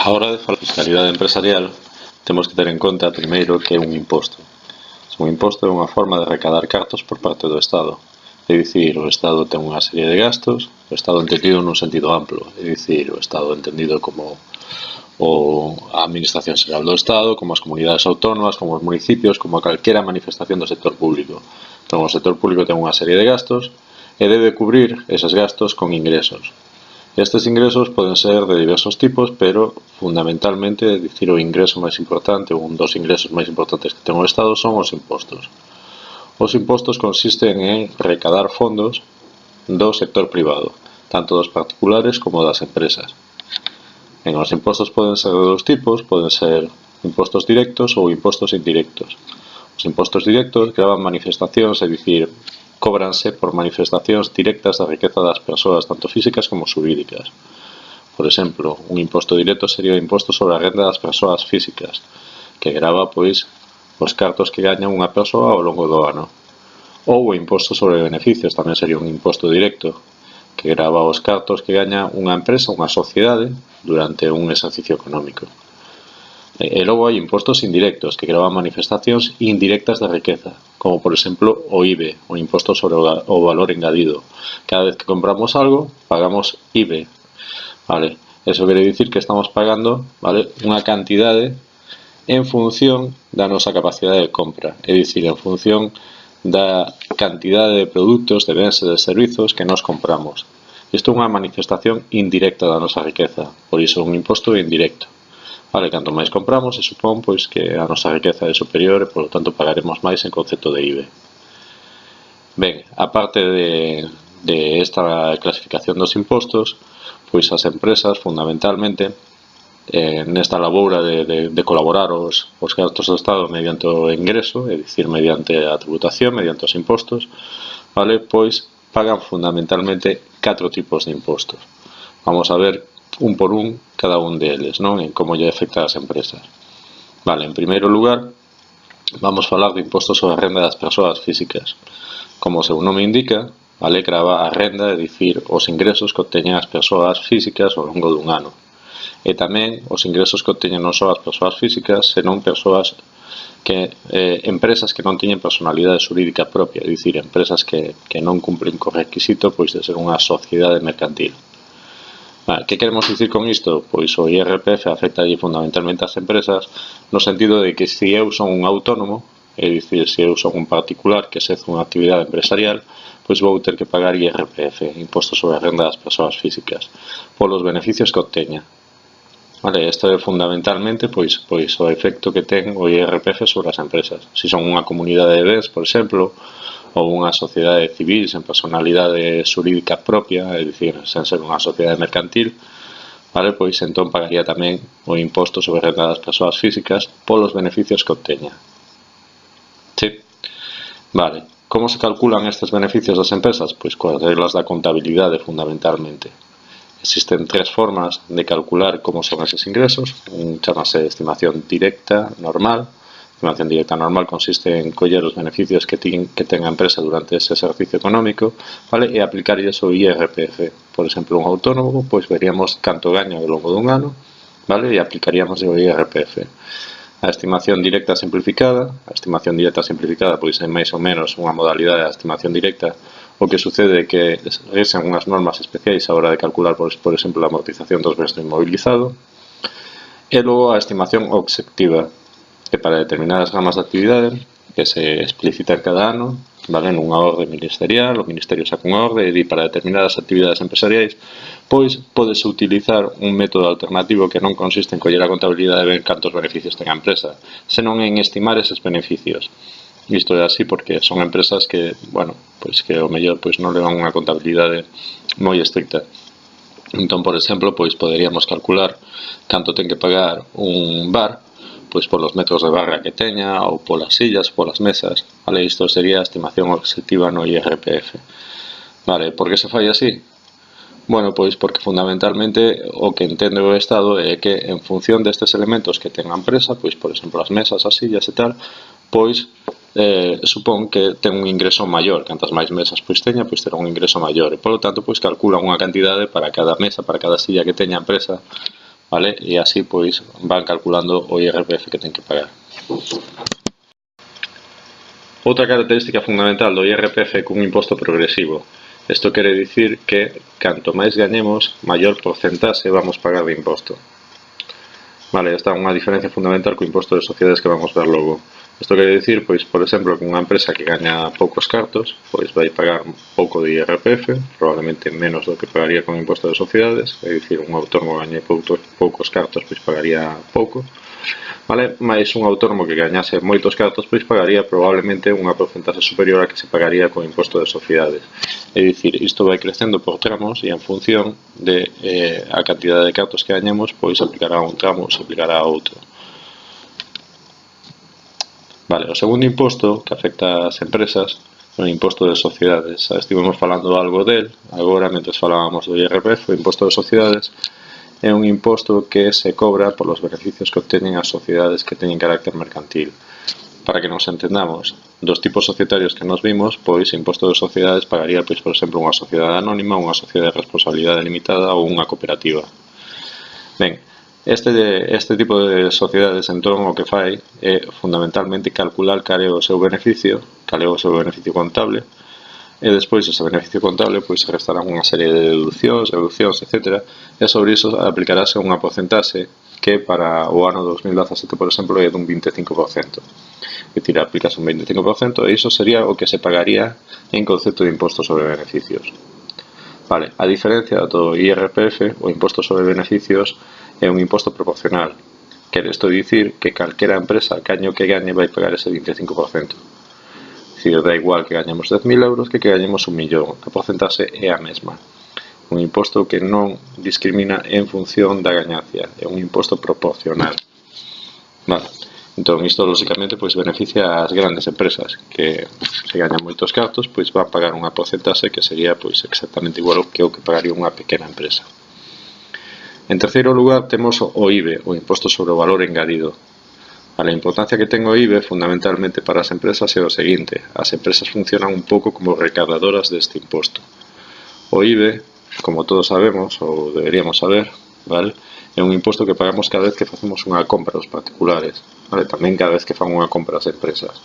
A hora de falar de fiscalidade empresarial, temos que ter en conta primeiro que é un imposto. Un imposto é unha forma de recadar cartos por parte do Estado. É dicir, o Estado ten unha serie de gastos, o Estado entendido nun sentido amplo, é dicir, o Estado entendido como a Administración Xeral do Estado, como as comunidades autónomas, como os municipios, como calquera manifestación do sector público. Entón, o sector público ten unha serie de gastos e debe cubrir eses gastos con ingresos. Estes ingresos poden ser de diversos tipos, pero fundamentalmente, dicir, o ingreso máis importante, un dos ingresos máis importantes que ten o Estado son os impostos. Os impostos consisten en recadar fondos do sector privado, tanto dos particulares como das empresas. Os impostos poden ser de dos tipos, poden ser impostos directos ou impostos indirectos. Os impostos directos gravan manifestacións, é dicir, cóbranse por manifestacións directas da riqueza das persoas, tanto físicas como xurídicas. Por exemplo, un imposto directo sería o imposto sobre a renda das persoas físicas, que grava, pois, os cartos que gaña unha persoa ao longo do ano. Ou o imposto sobre beneficios tamén sería un imposto directo, que grava os cartos que gaña unha empresa, unha sociedade, durante un exercicio económico. E logo hai impostos indirectos, que gravan manifestacións indirectas da riqueza, como por exemplo o IVE, o imposto sobre o valor engadido. Cada vez que compramos algo, pagamos IVE. Vale? Eso quere dicir que estamos pagando, vale, unha cantidade en función da nosa capacidade de compra, é dicir, en función da cantidade de produtos, de bens e de servizos que nos compramos. Isto é unha manifestación indirecta da nosa riqueza, por iso é un imposto indirecto. Vale, canto máis compramos, se supón pois que a nosa riqueza é superior e, polo tanto, pagaremos máis en concepto de IVE. Ben, aparte de esta clasificación dos impostos, pois as empresas, fundamentalmente, nesta laboura de colaborar os gastos do Estado mediante o ingreso, é dicir, mediante a tributación, mediante os impostos, vale, pois pagan fundamentalmente 4 tipos de impostos. Vamos a ver un por un cada un deles, non? En como lle afecta ás empresas. Vale, en primeiro lugar, vamos falar de impostos sobre a renda das persoas físicas. Como o seu nome indica, vale, grava a renda, é dicir, os ingresos que obteñen as persoas físicas ao longo dun ano. E tamén os ingresos que obteñen non só as persoas físicas, senón persoas empresas que non teñen personalidade xurídica propia, é dicir, empresas que non cumplen co requisito pois de ser unha sociedade mercantil. Vale, que queremos dicir con isto? Pois o IRPF afecta fundamentalmente ás empresas no sentido de que se eu son un autónomo, é dicir, se eu son un particular que exerce unha actividade empresarial, pois vou ter que pagar IRPF, imposto sobre a renda das persoas físicas, polos beneficios que obteña. Vale, isto é fundamentalmente pois o efecto que ten o IRPF sobre as empresas. Se son unha comunidade de bens, por exemplo, ou unha sociedade civil sen personalidade xurídica propia, é dicir, sen ser unha sociedade mercantil, vale, pois entón pagaría tamén o imposto sobre a renda das persoas físicas polos beneficios que obteña. Sí? Vale, como se calculan estes beneficios das empresas? Pois coas reglas da contabilidade, fundamentalmente. Existen 3 formas de calcular como son eses ingresos. Chamase estimación directa normal. A estimación directa normal consiste en coller os beneficios que ten a empresa durante ese exercicio económico, vale, e aplicar iso o IRPF. Por exemplo, un autónomo, pois veríamos canto gaña ao longo dun ano, vale, e aplicaríamos o IRPF. A estimación directa simplificada pois é máis ou menos unha modalidade da estimación directa. O que sucede é que rexen unhas normas especiais a hora de calcular, por exemplo, a amortización dos bens do inmobilizado. E logo a estimación obxectiva, que para determinadas gamas de actividade que se explicitan cada ano, vale, nunha orde ministerial, o Ministerio saca unha orde e di para determinadas actividades empresariais, pois pódese utilizar un método alternativo que non consiste en coller a contabilidade de ver cantos beneficios ten a empresa, senón en estimar eses beneficios. Isto é así porque son empresas que, bueno, pois que ao mellor pois non levan unha contabilidade moi estricta. Entón, por exemplo, pois poderíamos calcular canto ten que pagar un bar, pois polos metros de barra que teña, ou polas sillas, polas mesas, vale? Isto sería a estimación obxectiva no IRPF. Vale, por que se fai así? Bueno, pois porque fundamentalmente o que entende o Estado é que en función destes elementos que ten a empresa, pois por exemplo as mesas, as sillas e tal, pois supón que ten un ingreso maior. Cantas máis mesas pois teña, pois terá un ingreso maior e polo tanto pois calcula unha cantidade para cada mesa, para cada silla que teña a empresa, vale? E así pois van calculando o IRPF que ten que pagar. Outra característica fundamental do IRPF é cun imposto progresivo. Isto quere dicir que canto máis gañemos, maior porcentaxe vamos pagar de imposto. Vale, esta é unha diferencia fundamental co imposto de sociedades que vamos ver logo. Isto quere dicir, pois, por exemplo, que unha empresa que gaña poucos cartos, pois vai pagar pouco de IRPF, probablemente menos do que pagaría con imposto de sociedades, é dicir, un autónomo gañe poucos cartos, pois pagaría pouco, vale? Mais un autónomo que gañase moitos cartos, pois pagaría probablemente unha porcentaxe superior a que se pagaría con imposto de sociedades. É dicir, isto vai crecendo por tramos e en función de a cantidade de cartos que gañemos, pois aplicará un tramo ou se aplicará a outro. Vale, o segundo imposto que afecta ás empresas é o imposto de sociedades. Estivemos falando algo del, agora, mentre falábamos do IRPF, o imposto de sociedades é un imposto que se cobra polos beneficios que obteñen as sociedades que teñen carácter mercantil. Para que nos entendamos, dos tipos societarios que nos vimos, pois imposto de sociedades pagaría, pois, por exemplo, unha sociedade anónima, unha sociedade de responsabilidade limitada ou unha cooperativa. Ben, este tipo de sociedades entón o que fai é fundamentalmente calcular cal é o seu beneficio, contable, e despois ese beneficio contable pois se restarán unha serie de deduccións, etc. E sobre iso aplicarase unha porcentaxe que para o ano 2017, por exemplo, é dun 25%. É dicir, aplicase un 25% e iso sería o que se pagaría en concepto de imposto sobre beneficios. Vale, a diferencia do IRPF, o imposto sobre beneficios é un imposto proporcional. Quere isto dicir que calquera empresa, caño que gañe, vai pagar ese 25%. É dicir, da igual que gañemos 10.000 euros que gañemos 1 millón. A porcentaxe é a mesma. Un imposto que non discrimina en función da gañancia. É un imposto proporcional. Vale. Entón, isto, lógicamente, pois beneficia ás grandes empresas que se gañan moitos cartos, pois van pagar unha porcentaxe que sería pois exactamente igual que o que pagaría unha pequena empresa. En terceiro lugar, temos o IVE, o imposto sobre o valor engadido. A importancia que ten o IVE fundamentalmente para as empresas é o seguinte: as empresas funcionan un pouco como recaudadoras deste imposto. O IVE, como todos sabemos, ou deberíamos saber, vale, é un imposto que pagamos cada vez que facemos unha compra aos particulares, vale, tamén cada vez que fan unha compra ás empresas.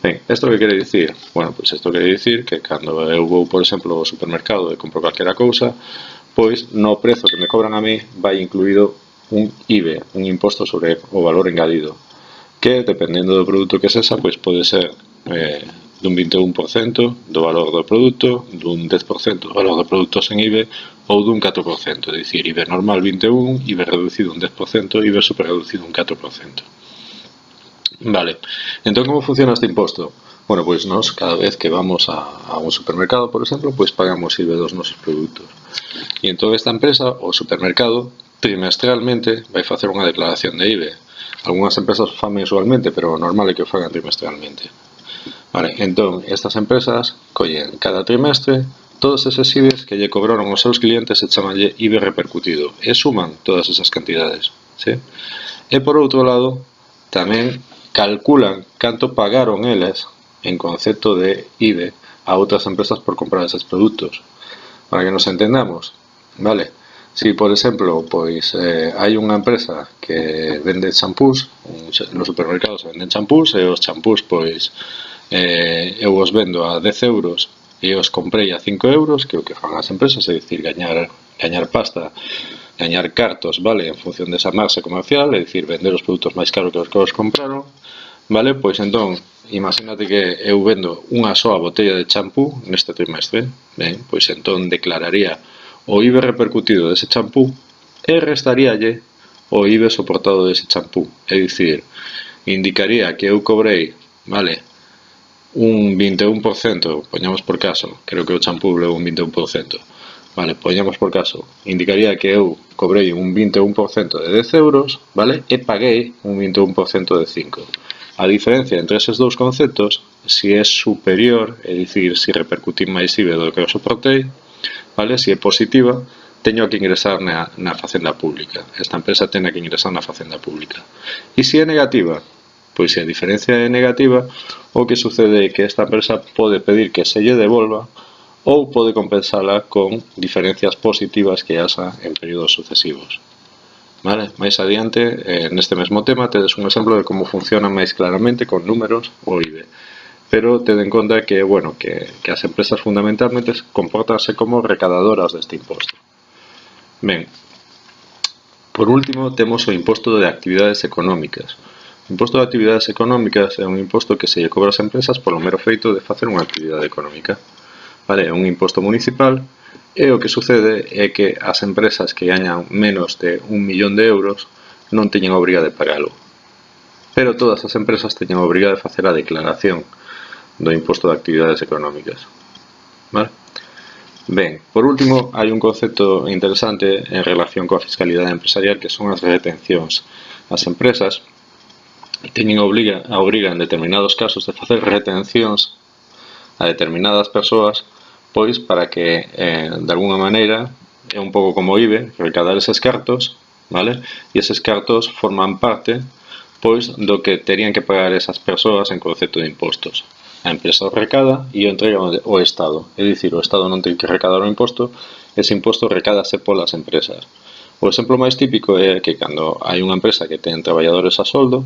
Ben, isto que quere dicir? Bueno, pois isto quere dicir que cando eu vou, por exemplo, ao supermercado e compro calquera cousa, pois no prezo que me cobran a mí vai incluído un IVE, un imposto sobre o valor engadido, que, dependendo do produto que sexa, pois pode ser dun 21% do valor do produto, dun 10% do valor do produto sen IVE ou dun 4%, é dicir, IVE normal 21%, IVE reducido un 10%, IVE super reducido un 4%. Vale, entón como funciona este imposto? Bueno, pois nós cada vez que vamos a un supermercado, por exemplo, pois pagamos IVE dos nosos produtos. E entón esta empresa, o supermercado, trimestralmente vai facer unha declaración de IVE. Algúnas empresas o fan mensualmente, pero o normal é que o fagan trimestralmente. Vale, entón, estas empresas collen cada trimestre todos eses IVEs que lle cobraron aos seus clientes e chamanlle IVE repercutido e suman todas esas cantidades, ¿sí? E por outro lado, tamén calculan canto pagaron eles en concepto de IVE a outras empresas por comprar eses produtos. Para que nos entendamos, vale? Si, por exemplo, pois hai unha empresa que vende champús, nos supermercados venden champús e os champús, pois, eu os vendo a 10 euros e os comprei a 5 euros, que é o que fan as empresas, é dicir, gañar pasta, gañar cartos, vale, en función desa marxa comercial, é dicir, vender os produtos máis caros que os que os compraron, vale, pois entón, imagínate que eu vendo unha soa botella de champú neste trimestre, ben, pois entón declararía o IVE repercutido dese champú e restaríalle o IVE soportado dese champú. É dicir, indicaría que eu cobrei, vale, un 21%, poñamos por caso, creo que o champú leva un 21%, vale, poñamos por caso, indicaría que eu cobrei un 21% de 10 euros, vale, e paguei un 21% de 5. A diferencia entre eses dous conceptos, se é superior, é dicir, se repercutir máis IVE do que eu soportei, vale, se é positiva, teño que ingresar na facenda pública. Esta empresa ten que ingresar na facenda pública. E se é negativa, pois se a diferencia é negativa, o que sucede é que esta empresa pode pedir que se lle devolva ou pode compensala con diferencias positivas que haxa en períodos sucesivos. Vale? Máis adiante, neste mesmo tema, tedes un exemplo de como funciona máis claramente con números o IBE. Pero ted en conta que, bueno, que as empresas fundamentalmente compórtanse como recadadoras deste imposto. Ben, por último, temos o imposto de actividades económicas. O imposto de actividades económicas é un imposto que se lle cobra ás empresas polo mero feito de facer unha actividade económica. Vale, é un imposto municipal e o que sucede é que as empresas que gañan menos de 1 millón de euros non teñen obriga de pagalo. Pero todas as empresas teñen obriga de facer a declaración do imposto de actividades económicas. Vale? Ben, por último, hai un concepto interesante en relación coa fiscalidade empresarial que son as retencións. As empresas teñen a obriga en determinados casos de facer retencións a determinadas persoas, pois para que, de alguna maneira, é un pouco como IBE, recadar eses cartos, vale? E eses cartos forman parte, pois, do que terían que pagar esas persoas en concepto de impostos. A empresa o recada e o entrega ao Estado. É dicir, o Estado non ten que recadar o imposto, ese imposto recádase polas empresas. O exemplo máis típico é que cando hai unha empresa que ten traballadores a soldo,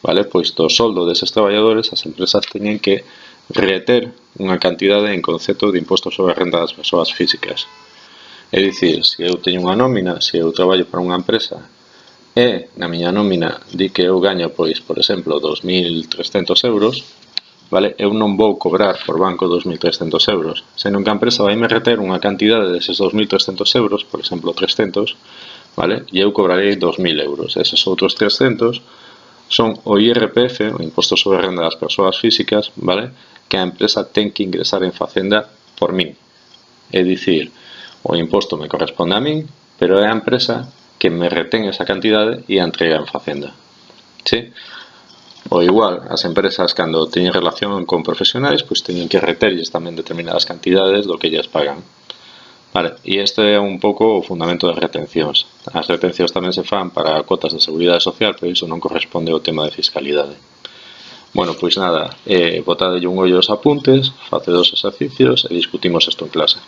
vale, pois do soldo deses traballadores as empresas teñen que reter unha cantidade en concepto de imposto sobre a renda das persoas físicas. É dicir, se eu teño unha nómina, se eu traballo para unha empresa e na miña nómina di que eu gaño, pois, por exemplo, 2.300 euros, vale, eu non vou cobrar por banco 2.300 euros, senón que a empresa vai me reter unha cantidade deses 2.300 euros, por exemplo, 300, vale, e eu cobrarei 2.000 euros. Eses outros 300 son o IRPF, o imposto sobre a renda das persoas físicas, vale, que a empresa ten que ingresar en Facenda por min. É dicir, o imposto me corresponde a min, pero é a empresa que me retén esa cantidade e a entrega en Facenda. Sí? O igual, as empresas cando teñen relación con profesionais, pois teñen que reterlles tamén determinadas cantidades do que lles pagan. Vale, e este é un pouco o fundamento das retencións. As retencións tamén se fan para cotas de seguridade social, pero iso non corresponde ao tema de fiscalidade. Bueno, pois nada, botadelle un ollo aos apuntes, facedes os exercicios e discutimos isto en clase.